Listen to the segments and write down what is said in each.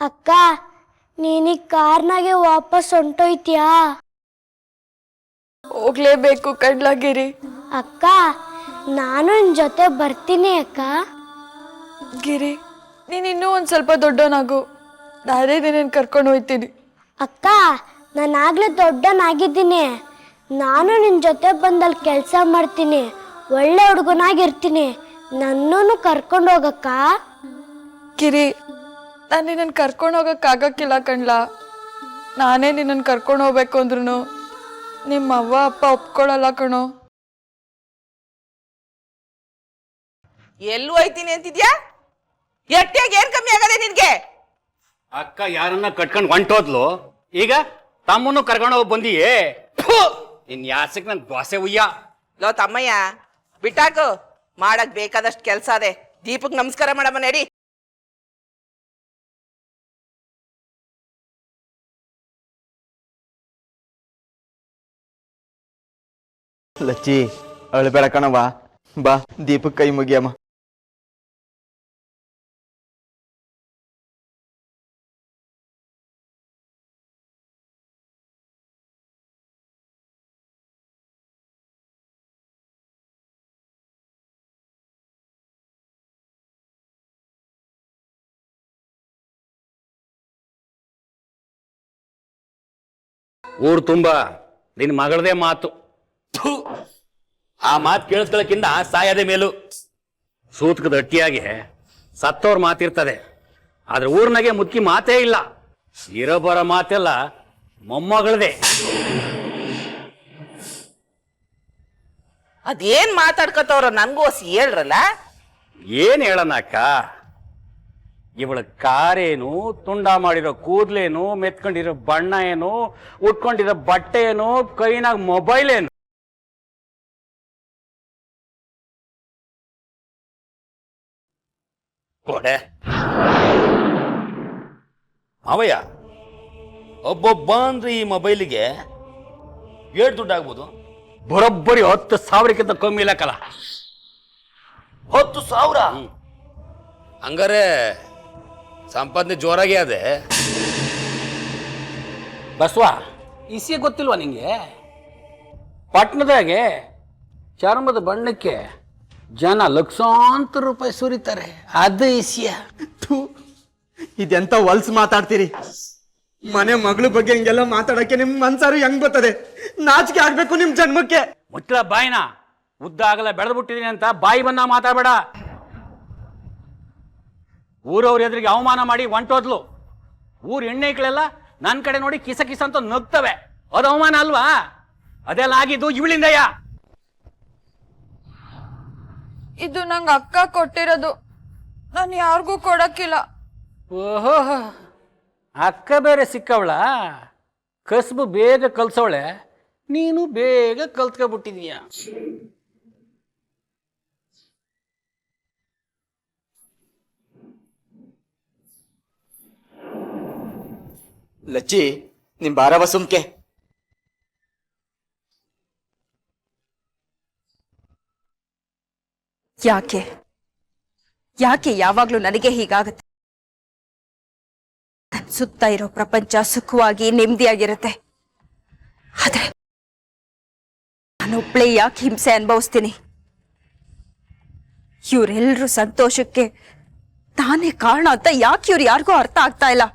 ಅಕ್ಕ ನೀನೀ ಕಾರ್ನಾಗೆ ವಾಪಸ್ ಹೊಂಟೋಯ್ತೀಯಾ? ಹೋಗ್ಲೇಬೇಕು ಕಡ್ಲಾಗಿರಿ. ಅಕ್ಕ ನಾನು ನಿನ್ ಜೊತೆ ಬರ್ತೀನಿ ಅಕ್ಕ. ಗಿರಿ ನೀನ್ ಇನ್ನೂ ಒಂದ್ ಸ್ವಲ್ಪ ದೊಡ್ಡವನಾಗು, ನಾನೇ ನಿನ್ನ ಕರ್ಕೊಂಡು ಹೋಗ್ತೀನಿ. ಅಕ್ಕ ನಾನಾಗ್ಲೇ ದೊಡ್ಡನಾಗಿದ್ದೀನಿ, ನಾನು ನಿನ್ ಜೊತೆ ಬಂದಲ್ಲಿ ಕೆಲಸ ಮಾಡ್ತೀನಿ, ಒಳ್ಳೆ ಹುಡುಗನಾಗಿರ್ತೀನಿ, ನನ್ನೂ ಕರ್ಕೊಂಡು ಹೋಗಕ್ಕ. ಗಿರಿ ನಾನು ನಿನ್ನನ್ನು ಕರ್ಕೊಂಡು ಹೋಗಕ್ಕಾಗಕ್ಕಿಲ್ಲ ಕಣ್ಲಾ. ನಾನೇ ನಿನ್ನನ್ನು ಕರ್ಕೊಂಡು ಹೋಗ್ಬೇಕು ಅಂದ್ರೂ ನಿಮ್ಮ ಅವ್ವ ಅಪ್ಪ ಒಪ್ಕೊಳ್ಳಲ್ಲ ಕಣೋ. ಎಲ್ಲೂ ಹೋಯ್ತೀನಿ ಅಂತಿದ್ಯಾ? ಎಟ್ಟೆಗೆ ಏನ್ ಕಮ್ಮಿ ಆಗದೆ ನಿನ್ಗೆ? ಅಕ್ಕ ಯಾರನ್ನ ಕಟ್ಕೊಂಡು ಹೊಂಟೋದ್ಲು, ಈಗ ತಮ್ಮನ್ನು ಕರ್ಕೊಂಡು ಹೋಗಿ ಬಂದಿಯೇ. ಇನ್ ಯಾಸಕ್ ನನ್ ದ್ವಾಸೆ ಉಯ್ಯ. ಲೋ ತಮ್ಮಯ್ಯ ಬಿಟ್ಟಾಕು, ಮಾಡಕ್ ಬೇಕಾದಷ್ಟು ಕೆಲ್ಸ ಅದೆ. ದೀಪಕ್ ನಮಸ್ಕಾರ ಮಾಡಮ್ಮ ನಡಿ. ಲಚ್ಚಿ ಅಳ್ಬೇಡ ಕಣವ, ಬಾ ದೀಪಕ್ ಕೈ ಮುಗಿಯಮ್ಮ. ಊರು ತುಂಬಾ ನಿನ್ ಮಗಳದೇ ಮಾತು. ಆ ಮಾತು ಕೇಳಿಸ್ಕೊಳ್ಳೋಕ್ಕಿಂತ ಸಾಯದೆ ಮೇಲು. ಸೂತ್ಕದ ಅಟ್ಟಿಯಾಗಿ ಸತ್ತೋರ್ ಮಾತಿರ್ತದೆ, ಆದ್ರೆ ಊರ್ನಾಗೆ ಮುದ್ಕಿ ಮಾತೇ ಇಲ್ಲ. ಇರೋ ಬರೋ ಮಾತೆಲ್ಲ ಮೊಮ್ಮಗಳದೇ. ಅದೇನ್ ಮಾತಾಡ್ಕತ್ತವ್ರ ನನ್ಗೂ ಹೊಸಿ ಹೇಳ್ರಲ್ಲ. ಏನ್ ಹೇಳಣ ಅಕ್ಕ, ಇವಳ ಕಾರೇನು, ತುಂಡ ಮಾಡಿರೋ ಕೂದ್ಲೇನು, ಮೆತ್ಕೊಂಡಿರೋ ಬಣ್ಣ ಏನು, ಉಟ್ಕೊಂಡಿರೋ ಬಟ್ಟೆ ಏನು, ಕೈನಾಗ ಮೊಬೈಲ್ ಏನು. ಕೊಡೆ ಅವಯ್ಯ, ಒಬ್ಬೊಬ್ಬ ಅಂದ್ರೆ ಈ ಮೊಬೈಲಿಗೆ ಏಟ್ ದುಡ್ಡು ಆಗ್ಬೋದು? ಬರೋಬ್ಬರಿ 10,000ಕ್ಕಿಂತ ಕಮ್ಮಿ ಇಲ್ಲಕ್ಕಲ್ಲ. 10,000? ಹಂಗಾರೆ ಸಂಪಾದನೆ ಜೋರಾಗಿ ಅದೇ. ಬಸವ, ಇಸಿಯ ಗೊತ್ತಿಲ್ವಾ ನಿಂಗೆ? ಪಟ್ಟಣದಾಗೆ ಚರ್ಮದ ಬಣ್ಣಕ್ಕೆ ಜನ ಲಕ್ಷಾಂತರ ರೂಪಾಯಿ ಸುರಿತಾರೆ, ಅದು ಇಸಿಯ. ಇದೆಂತ ಹೊಲ್ಸ್ ಮಾತಾಡ್ತೀರಿ? ಮನೆ ಮಗಳ ಬಗ್ಗೆ ಹಿಂಗೆಲ್ಲ ಮಾತಾಡಕ್ಕೆ ನಿಮ್ ಮನ್ಸಾರು ಹೆಂಗ್ ಬರ್ತದೆ? ನಾಚಿಕೆ ಆಗ್ಬೇಕು ನಿಮ್ ಜನ್ಮಕ್ಕೆ. ಮುಚ್ಚಲ ಬಾಯಿನ, ಉದ್ದ ಆಗಲ್ಲ ಬೆಳೆದು ಬಿಟ್ಟಿದೀನಿ ಅಂತ ಬಾಯಿ ಬಂದ ಮಾತಾಡಬೇಡ. ಊರವ್ರ ಎದುರಿಗೆ ಅವಮಾನ ಮಾಡಿ ಹೊಂಟೋದ್ಲು. ಊರ್ ಹೆಣ್ಣೈಕ್ಳೆಲ್ಲ ನನ್ನ ಕಡೆ ನೋಡಿ ಕಿಸ ಕಿಸ ಅಂತ ನಗ್ತವೆ, ಅದು ಅವಮಾನ ಅಲ್ವಾ? ಅದೆಲ್ಲ ಆಗಿದ್ದು ಇವಳಿಂದಯ್ಯ. ಇದು ನಂಗೆ ಅಕ್ಕ ಕೊಟ್ಟಿರೋದು, ನಾನು ಯಾರಿಗೂ ಕೊಡಕ್ಕಿಲ್ಲ. ಓಹೋ, ಅಕ್ಕ ಬೇರೆ ಸಿಕ್ಕವಳ. ಕಸ್ಬು ಬೇಗ ಕಲ್ಸವಳೆ, ನೀನು ಬೇಗ ಕಲ್ತ್ಕೊಬಿಟ್ಟಿದೀಯ. ಲಚ್ಚಿ ನಿಮ್ ಬಾರವ ಸುಮ್ಕೆ. ಯಾಕೆ ಯಾಕೆ ಯಾವಾಗ್ಲೂ ನನಗೆ ಹೀಗಾಗತ್ತೆ? ನನ್ನ ಸುತ್ತ ಇರೋ ಪ್ರಪಂಚ ಸುಖವಾಗಿ ನೆಮ್ಮದಿಯಾಗಿರುತ್ತೆ, ಆದ್ರೆ ನಾನೊಬ್ಳೆ ಯಾಕೆ ಹಿಂಸೆ ಅನುಭವಿಸ್ತೀನಿ? ಇವರೆಲ್ಲರೂ ಸಂತೋಷಕ್ಕೆ ತಾನೇ ಕಾರಣ ಅಂತ ಯಾಕೆ ಇವ್ರು ಯಾರಿಗೂ ಅರ್ಥ ಆಗ್ತಾ ಇಲ್ಲ?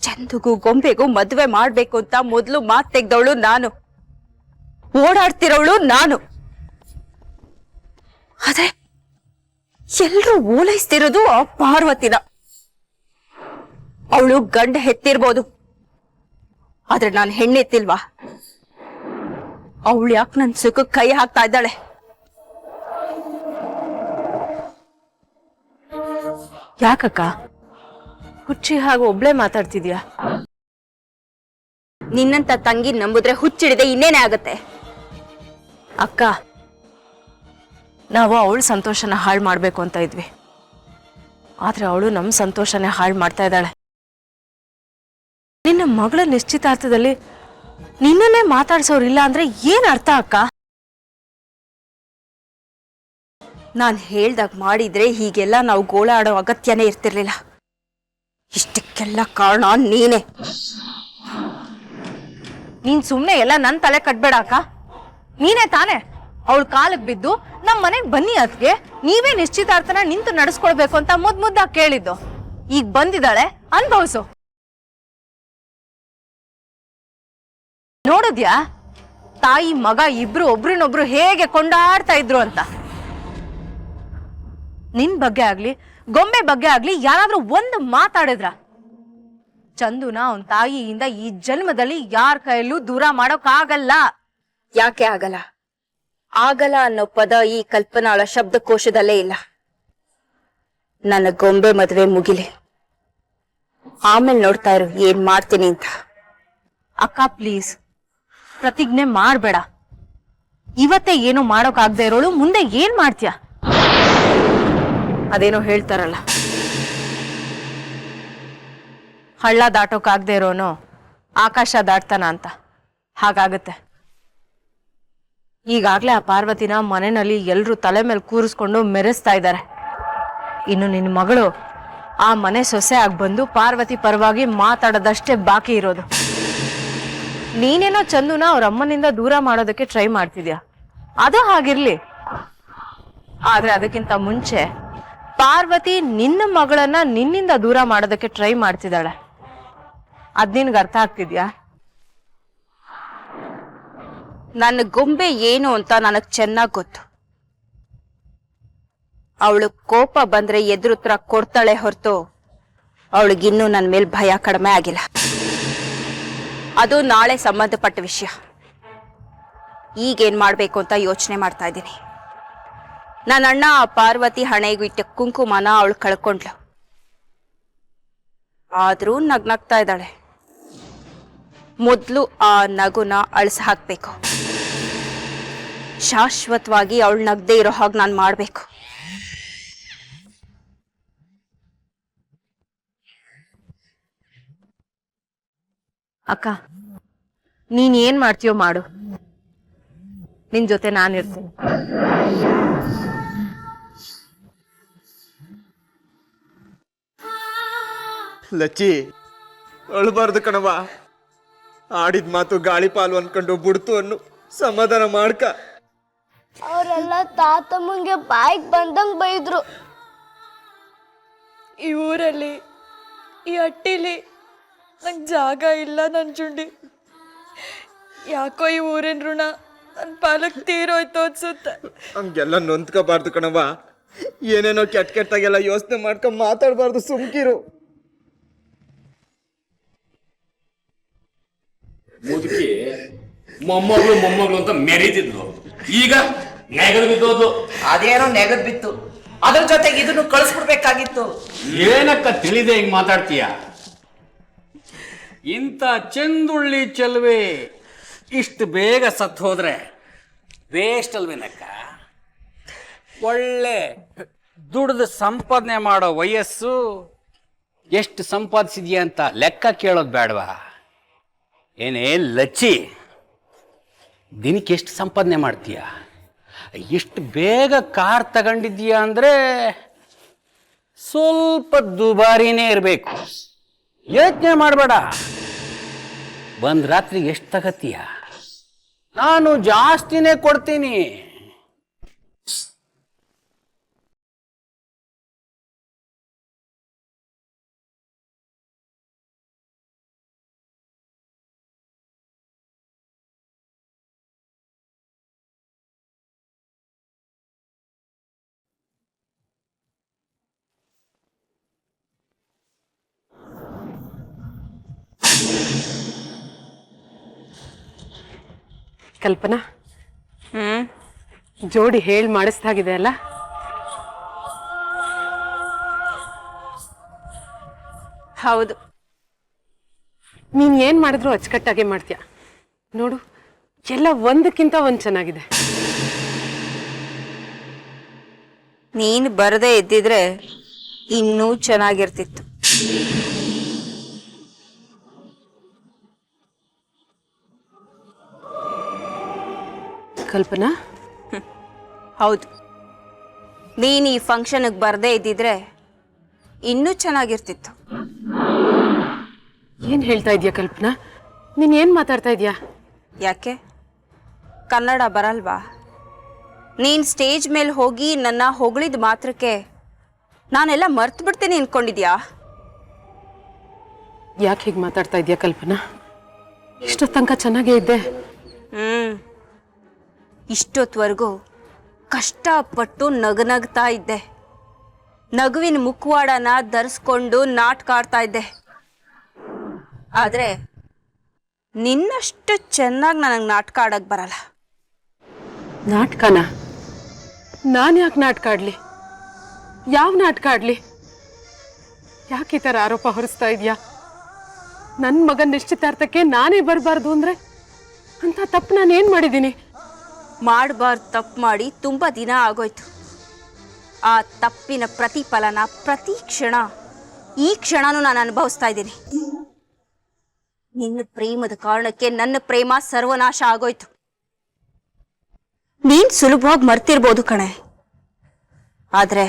ಚಂದುಗೂ ಗೊಂಬೆಗೂ ಮದುವೆ ಮಾಡ್ಬೇಕು ಅಂತ ಮೊದಲು ಮಾತು ತೆಗ್ದವಳು ನಾನು, ಓಡಾಡ್ತಿರೋಳು ನಾನು. ಆದ್ರೆ ಎಲ್ರೂ ಓಲೈಸ್ತಿರೋದು ಆ ಪಾರ್ವತಿನ. ಅವಳು ಗಂಡ ಹೆತ್ತಿರ್ಬೋದು, ಆದ್ರೆ ನಾನು ಹೆಣ್ಣೆತ್ತಿಲ್ವಾ? ಅವಳು ಯಾಕೆ ನನ್ ಸುಖಕ್ಕೆ ಕೈ ಹಾಕ್ತಾ ಇದ್ದಾಳೆ? ಯಾಕಕ್ಕ ಹುಚ್ಚಿ ಹಾಗೆ ಒಬ್ಳೆ ಮಾತಾಡ್ತಿದ್ಯಾ? ನಿನ್ನಂತ ತಂಗಿ ನಂಬುದ್ರೆ ಹುಚ್ಚಿಡಿದೆ ಇನ್ನೇನೆ ಆಗತ್ತೆ. ಅಕ್ಕ, ನಾವು ಅವಳ ಸಂತೋಷನ ಹಾಳು ಮಾಡ್ಬೇಕು ಅಂತ ಇದ್ವಿ, ಆದ್ರೆ ಅವಳು ನಮ್ಮ ಸಂತೋಷನೇ ಹಾಳು ಮಾಡ್ತಾ ಇದ್ದಾಳೆ. ನಿನ್ನ ಮಗಳ ನಿಶ್ಚಿತಾರ್ಥದಲ್ಲಿ ನಿನ್ನನ್ನೇ ಮಾತಾಡ್ಸೋರಿಲ್ಲ ಅಂದ್ರೆ ಏನ್ ಅರ್ಥ ಅಕ್ಕ? ನಾನು ಹೇಳ್ದಾಗ ಮಾಡಿದ್ರೆ ಹೀಗೆಲ್ಲ ನಾವು ಗೋಳಾಡೋ ಅಗತ್ಯನೇ ಇರ್ತಿರ್ಲಿಲ್ಲ. ಇಷ್ಟಕ್ಕೆಲ್ಲ ಕಾರಣ ನೀನೇ. ನೀನ್ ಸುಮ್ನೆ ಎಲ್ಲ ನನ್ ತಲೆ ಕಟ್ಬೇಡ ಅಕ್ಕ. ನೀನೇ ತಾನೆ ಅವಳ ಕಾಲಕ್ಕೆ ಬಿದ್ದು ನಮ್ ಮನೆಗ್ ಬನ್ನಿ ಅದ್ಗೆ ನೀವೇ ನಿಶ್ಚಿತಾರ್ಥನ ನಿಂತು ನಡೆಸ್ಕೊಳ್ಬೇಕು ಅಂತ ಮುದ್ದಾಗಿ ಕೇಳಿದ್ದು. ಈಗ ಬಂದಿದ್ದಾಳೆ, ಅನ್ಭವಿಸು. ನೋಡಿದ್ಯಾ ತಾಯಿ ಮಗ ಇಬ್ರು ಒಬ್ರನ್ನೊಬ್ರು ಹೇಗೆ ಕೊಂಡಾಡ್ತಾ ಇದ್ರು ಅಂತ. ನಿನ್ ಬಗ್ಗೆ ಆಗ್ಲಿ ಗೊಂಬೆ ಬಗ್ಗೆ ಆಗ್ಲಿ ಯಾರಾದ್ರೂ ಒಂದು ಮಾತಾಡಿದ್ರ ಚಂದುನ ಅವನ್ ತಾಯಿಯಿಂದ ಈ ಜನ್ಮದಲ್ಲಿ ಯಾರ ಕೈಯಲ್ಲೂ ದೂರ ಮಾಡೋಕ್ಕಾಗಲ್ಲ. ಯಾಕೆ ಆಗಲ್ಲ? ಆಗಲ್ಲ ಅನ್ನೋ ಪದ ಈ ಕಲ್ಪನಾಳ ಶಬ್ದಕೋಶದಲ್ಲೇ ಇಲ್ಲ. ನನ್ನ ಗೊಂಬೆ ಮದುವೆ ಮುಗಿಲಿ, ಆಮೇಲೆ ನೋಡ್ತಾ ಇರು ಏನ್ ಮಾಡ್ತೀನಿ ಅಂತ. ಅಕ್ಕ ಪ್ಲೀಸ್ ಪ್ರತಿಜ್ಞೆ ಮಾಡ್ಬೇಡ. ಇವತ್ತೇ ಏನು ಮಾಡೋಕಾಗದೆ ಇರೋಳು ಮುಂದೆ ಏನ್ ಮಾಡ್ತೀಯ? ಅದೇನೋ ಹೇಳ್ತಾರಲ್ಲ, ಹಳ್ಳ ದಾಟೋಕಾಗದೆ ಇರೋನು ಆಕಾಶ ದಾಟ್ತಾನ ಅಂತ. ಹಾಗಾಗತ್ತೆ. ಈಗಾಗ್ಲೇ ಆ ಪಾರ್ವತಿನ ಮನೆಯಲ್ಲಿ ಎಲ್ರು ತಲೆ ಮೇಲೆ ಕೂರಿಸ್ಕೊಂಡು ಮೆರೆಸ್ತಾ ಇದ್ದಾರೆ. ಇನ್ನು ನಿನ್ನ ಮಗಳು ಆ ಮನೆ ಸೊಸೆ ಆಗಿ ಬಂದು ಪಾರ್ವತಿ ಪರವಾಗಿ ಮಾತಾಡೋದಷ್ಟೇ ಬಾಕಿ ಇರೋದು. ನೀನೇನೋ ಚಂದುನ ಅವ್ರ ಅಮ್ಮನಿಂದ ದೂರ ಮಾಡೋದಕ್ಕೆ ಟ್ರೈ ಮಾಡ್ತಿದ್ಯಾ, ಅದು ಹಾಗಿರ್ಲಿ. ಆದ್ರೆ ಅದಕ್ಕಿಂತ ಮುಂಚೆ ಪಾರ್ವತಿ ನಿನ್ನ ಮಗಳನ್ನ ನಿನ್ನಿಂದ ದೂರ ಮಾಡೋದಕ್ಕೆ ಟ್ರೈ ಮಾಡ್ತಿದ್ದಾಳೆ. ಅದ್ ನಿನ್ಗೆ ಅರ್ಥ ಆಗ್ತಿದ್ಯಾ? ನನ್ನ ಗೊಂಬೆ ಏನು ಅಂತ ನನಗ್ ಚೆನ್ನಾಗ್ ಗೊತ್ತು. ಅವಳು ಕೋಪ ಬಂದ್ರೆ ಎದುರುತ್ತರ ಕೊಡ್ತಾಳೆ ಹೊರತು ಅವಳಿಗಿನ್ನೂ ನನ್ನ ಮೇಲೆ ಭಯ ಕಡಿಮೆ ಆಗಿಲ್ಲ. ಅದು ನಾಳೆ ಸಂಬಂಧಪಟ್ಟ ವಿಷಯ. ಈಗೇನ್ ಮಾಡ್ಬೇಕು ಅಂತ ಯೋಚನೆ ಮಾಡ್ತಾ ಇದ್ದೀನಿ. ನನ್ನ ಅಣ್ಣ ಆ ಪಾರ್ವತಿ ಹಣೆಗೂ ಇಟ್ಟ ಕುಂಕುಮನ ಅವಳು ಕಳ್ಕೊಂಡ್ಲು. ಆದ್ರೂ ನಗ್ನಗ್ತಾ ಇದ್ದಾಳೆ. ಮೊದ್ಲು ಆ ನಗುನ ಅಳಿಸಿ ಹಾಕ್ಬೇಕು. ಶಾಶ್ವತವಾಗಿ ಅವಳು ನಗ್ದೇ ಇರೋ ಹಾಗೆ ನಾನು ಮಾಡ್ಬೇಕು. ಅಕ್ಕ ನೀನ್ ಏನ್ ಮಾಡ್ತೀಯೋ ಮಾಡು, ನಿನ್ ಜೊತೆ ನಾನಿರ್ತೀನಿ. ಲಚ್ಚಿ ಅಳ್ಬಾರ್ದು ಕಣವ. ಆಡಿದ ಮಾತು ಗಾಳಿ ಪಾಲು ಅನ್ಕೊಂಡು ಬಿಡ್ತು ಅನ್ನು ಸಮಾಧಾನ ಮಾಡ್ಕ. ಅವರೆಲ್ಲ ತಾತಮ್ಮಂಗೆ ಬಾಯಿಗೆ ಬಂದಂಗ್ ಬೈದ್ರು. ಈ ಊರಲ್ಲಿ ಈ ಹಟ್ಟಿಲಿ ನಂಗೆ ಜಾಗ ಇಲ್ಲ ನಂಜುಂಡಿ. ಯಾಕೋ ಈ ಊರಿನ ಋಣ ನನ್ನ ಪಾಲಕ್ ತೀರೋಯ್ತು ಅನ್ಸುತ್ತೆ. ಹಂಗೆಲ್ಲ ನೊಂದ್ಕೋಬಾರ್ದು ಕಣವ. ಏನೇನೋ ಕೆಟ್ಟಾಗೆಲ್ಲ ಯೋಚನೆ ಮಾಡ್ಕೊಂಡ್ ಮಾತಾಡ್ಬಾರ್ದು, ಸುಮ್ಕಿರು. ಮುದುಕಿ ಮೊಮ್ಮಗಳು ಅಂತ ಮೆರೀತಿದ್ಲು, ಈಗ ನೆಗದು ಬಿದ್ದೋದು. ಅದೇನೋ ನೆಗದ್ ಬಿತ್ತು, ಅದ್ರ ಜೊತೆಗೆ ಇದನ್ನು ಕಳಿಸ್ಬಿಡ್ಬೇಕಾಗಿತ್ತು. ಏನಕ್ಕ ತಿಳಿದೆ ಹಿಂಗ್ ಮಾತಾಡ್ತೀಯ? ಇಂಥ ಚೆಂದುಳ್ಳಿ ಚೆಲುವೆ ಇಷ್ಟು ಬೇಗ ಸತ್ತು ಹೋದ್ರೆ ವೇಸ್ಟ್ ಅಲ್ವೇನಕ್ಕ? ಒಳ್ಳೆ ದುಡ್ದು ಸಂಪಾದನೆ ಮಾಡೋ ವಯಸ್ಸು, ಎಷ್ಟು ಸಂಪಾದಿಸಿದ್ಯಾ ಅಂತ ಲೆಕ್ಕ ಕೇಳೋದು ಬೇಡವಾ? ಏನೇ ಲಚ್ಚಿ, ದಿನಕ್ಕೆ ಎಷ್ಟು ಸಂಪಾದನೆ ಮಾಡ್ತೀಯ? ಎಷ್ಟು ಬೇಗ ಕಾರ್ ತಗೊಂಡಿದ್ದೀಯ ಅಂದರೆ ಸ್ವಲ್ಪ ದುಬಾರಿನೇ ಇರಬೇಕು. ಯೋಚನೆ ಮಾಡಬೇಡ. ಒಂದು ರಾತ್ರಿಗೆ ಎಷ್ಟು ತಗತ್ತೀಯ? ನಾನು ಜಾಸ್ತಿನೇ ಕೊಡ್ತೀನಿ. ಕಲ್ಪನಾ, ಜೋಡಿ ಹೇಳಿ ಮಾಡಿಸ್ದಾಗಿದೆ ಅಲ್ಲ? ಹೌದು. ನೀನ್ ಏನ್ ಮಾಡಿದ್ರು ಅಚ್ಚುಕಟ್ಟಾಗೆ ಮಾಡ್ತೀಯ ನೋಡು. ಎಲ್ಲ ಒಂದಕ್ಕಿಂತ ಒಂದ್ ಚೆನ್ನಾಗಿದೆ. ನೀನು ಬರದೇ ಇದ್ದಿದ್ರೆ ಇನ್ನೂ ಚೆನ್ನಾಗಿರ್ತಿತ್ತು. ಕಲ್ಪನಾ, ಹೌದು, ನೀನು ಈ ಫಂಕ್ಷನ್ಗೆ ಬರದೇ ಇದ್ದಿದ್ರೆ ಇನ್ನೂ ಚೆನ್ನಾಗಿರ್ತಿತ್ತು. ಏನ್ ಹೇಳ್ತಾ ಇದೀಯ ಕಲ್ಪನಾ? ನೀನ್ ಏನ್ ಮಾತಾಡ್ತಾ ಇದೀಯಾ? ಯಾಕೆ ಕನ್ನಡ ಬರಲ್ವಾ? ನೀನು ಸ್ಟೇಜ್ ಮೇಲೆ ಹೋಗಿ ನನ್ನ ಹೊಗಳಿದ ಮಾತ್ರಕ್ಕೆ ನಾನೆಲ್ಲ ಮರ್ತು ಬಿಡ್ತೀನಿ ಅನ್ಕೊಂಡಿದ್ಯಾ? ಯಾಕೆ ಹೀಗೆ ಮಾತಾಡ್ತಾ ಇದೀಯ ಕಲ್ಪನಾ? ಇಷ್ಟೊತ್ತು ತನಕ ಚೆನ್ನಾಗೇ ಇದ್ದೆ. ಇಷ್ಟೊತ್ವರೆಗೂ ಕಷ್ಟಪಟ್ಟು ನಗನಗ್ತಾ ಇದ್ದೆ. ನಗುವಿನ ಮುಖವಾಡನ ಧರಿಸ್ಕೊಂಡು ನಾಟಕ ಆಡ್ತಾ ಇದ್ದೆ. ಆದ್ರೆ ನಿನ್ನಷ್ಟು ಚೆನ್ನಾಗಿ ನನಗೆ ನಾಟಕ ಆಡಕ್ ಬರಲ್ಲ. ನಾಟಕನ? ನಾನು ಯಾಕೆ ನಾಟಕ ಆಡ್ಲಿ? ಯಾವ ನಾಟಕ ಆಡ್ಲಿ? ಯಾಕೆ ಈ ಥರ ಆರೋಪ ಹೊರಿಸ್ತಾ ಇದೆಯಾ? ನನ್ನ ಮಗನ ನಿಶ್ಚಿತಾರ್ಥಕ್ಕೆ ನಾನೇ ಬರಬಾರ್ದು ಅಂದ್ರೆ ಅಂತ ತಪ್ಪು ನಾನು ಏನು ಮಾಡಿದ್ದೀನಿ? ಮಾಡಬಾರ್ದು ತಪ್ಪು ಮಾಡಿ ತುಂಬ ದಿನ ಆಗೋಯ್ತು. ಆ ತಪ್ಪಿನ ಪ್ರತಿಫಲನ ಪ್ರತಿ ಕ್ಷಣ ಈ ಕ್ಷಣನೂ ನಾನು ಅನುಭವಿಸ್ತಾ ಇದ್ದೀನಿ. ನಿನ್ನ ಪ್ರೇಮದ ಕಾರಣಕ್ಕೆ ನನ್ನ ಪ್ರೇಮ ಸರ್ವನಾಶ ಆಗೋಯ್ತು. ನೀನ್ ಸುಲಭವಾಗಿ ಮರ್ತಿರ್ಬೋದು ಕಣೆ, ಆದ್ರೆ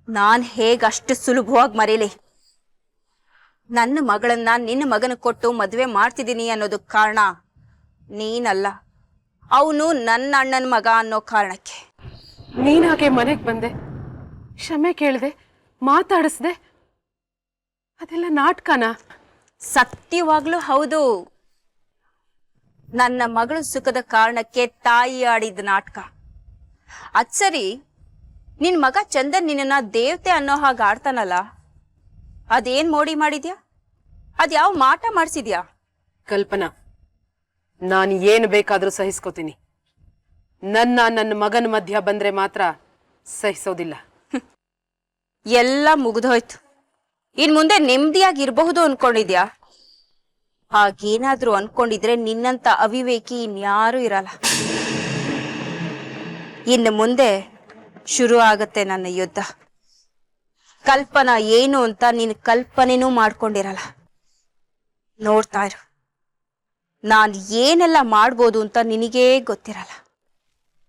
ನಾನ್ ಹೇಗಷ್ಟು ಸುಲಭವಾಗಿ ಮರೀಲಿ? ನನ್ನ ಮಗಳನ್ನ ನಿನ್ನ ಮಗನ ಕೊಟ್ಟು ಮದುವೆ ಮಾಡ್ತಿದ್ದೀನಿ ಅನ್ನೋದಕ್ಕೆ ಕಾರಣ ನೀನಲ್ಲ, ಅವನು ನನ್ನ ಅಣ್ಣನ ಮಗ ಅನ್ನೋ ಕಾರಣಕ್ಕೆ. ನೀನಾಗೆ ಮನೆಗೆ ಬಂದೆ, ಕ್ಷಮೆ ಕೇಳಿದೆ, ಮಾತಾಡಿಸ್ದೆ, ಅದೆಲ್ಲ ನಾಟಕನಾ? ಸತ್ಯವಾಗ್ಲೂ ಹೌದು. ನನ್ನ ಮಗಳು ಸುಖದ ಕಾರಣಕ್ಕೆ ತಾಯಿ ಆಡಿದ ನಾಟಕ. ಅದ್ ಸರಿ, ನಿನ್ ಮಗ ಚಂದನ್ ನಿನ್ನ ದೇವತೆ ಅನ್ನೋ ಹಾಗೆ ಆಡ್ತಾನಲ್ಲ, ಅದೇನ್ ಮೋಡಿ ಮಾಡಿದ್ಯಾ? ಅದ್ಯಾವ ಮಾಟ ಮಾಡಿಸಿದ್ಯಾ? ಕಲ್ಪನಾ, ನಾನು ಏನು ಬೇಕಾದ್ರೂ ಸಹಿಸ್ಕೋತೀನಿ. ನನ್ನ ಮಗನ ಮಧ್ಯ ಬಂದ್ರೆ ಮಾತ್ರ ಸಹಿಸೋದಿಲ್ಲ. ಎಲ್ಲ ಮುಗಿದೋಯ್ತು. ಇನ್ ಮುಂದೆ ನೆಮ್ಮದಿಯಾಗಿರ್ಬಹುದು ಅನ್ಕೊಂಡಿದ್ಯಾ? ಹಾಗೇನಾದ್ರೂ ಅನ್ಕೊಂಡಿದ್ರೆ ನಿನ್ನಂತ ಅವಿವೇಕಿ ಇನ್ಯಾರೂ ಇರಲ್ಲ. ಇನ್ನು ಮುಂದೆ ಶುರು ಆಗತ್ತೆ ನನ್ನ ಯುದ್ಧ. ಕಲ್ಪನಾ ಏನು ಅಂತ ನೀನು ಕಲ್ಪನೆನೂ ಮಾಡ್ಕೊಂಡಿರಲ್ಲ. ನೋಡ್ತಾ ಇರು, ನಾನು ಏನೆಲ್ಲ ಮಾಡ್ಬೋದು ಅಂತ ನಿನಗೇ ಗೊತ್ತಿರಲ್ಲ.